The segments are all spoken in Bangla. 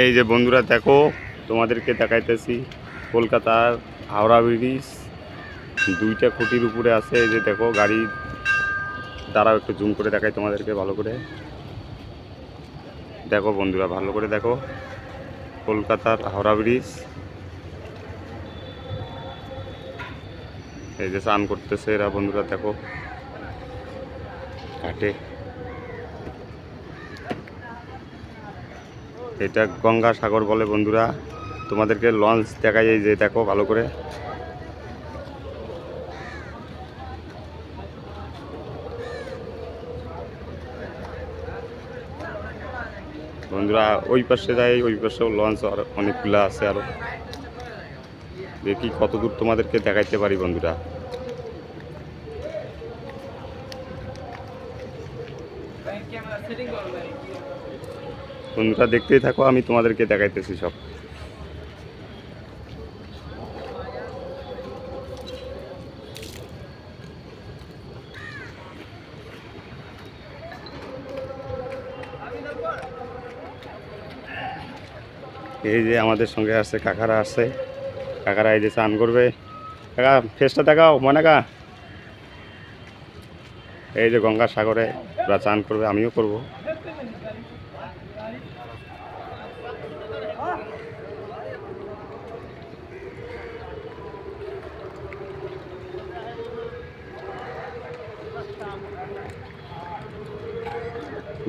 এই যে বন্ধুরা দেখো, তোমাদেরকে দেখাইতেছি কলকাতার হাওড়া ব্রিজ। দুইটা খুঁটির উপরে আছে। এই যে দেখো গাড়ি, দাঁড়াও একটু জুম করে দেখাই তোমাদেরকে ভালো করে। দেখো বন্ধুরা ভালো করে দেখো, কলকাতার হাওড়া ব্রিজ। এই যে স্নান করতেছে এরা বন্ধুরা, দেখো ঘাটে। এটা গঙ্গাসাগর বলে বন্ধুরা। তোমাদেরকে লঞ্চ দেখাই, এই যে দেখো ভালো করে। বন্ধুরা ওই পাশে যাই, ওই পাশেও লঞ্চ আর অনেকগুলো আছে। আরো দেখি কত দূর তোমাদেরকে দেখাইতে পারি বন্ধুরা। বন্ধুরা দেখতেই থাকো, আমি তোমাদেরকে দেখাইতেছি সব। এই যে আমাদের সঙ্গে আসছে কাকারা, আসছে কাকারা। এই যে স্নান করবে। কাকা ফেসটা দেখাও মনে কা। এই যে গঙ্গাসাগরে ওরা স্নান করবে, আমিও করব।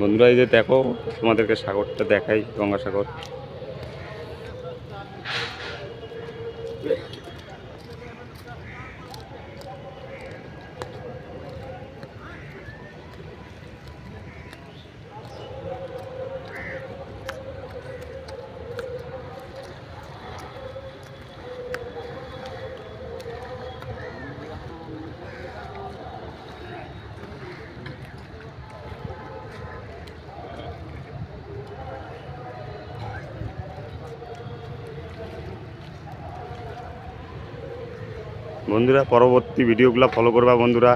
বন্ধুরা এই যে দেখো, তোমাদেরকে সাগরটা দেখাই, গঙ্গাসাগর। বন্ধুরা পরবর্তী ভিডিওগুলো ফলো করবা বন্ধুরা।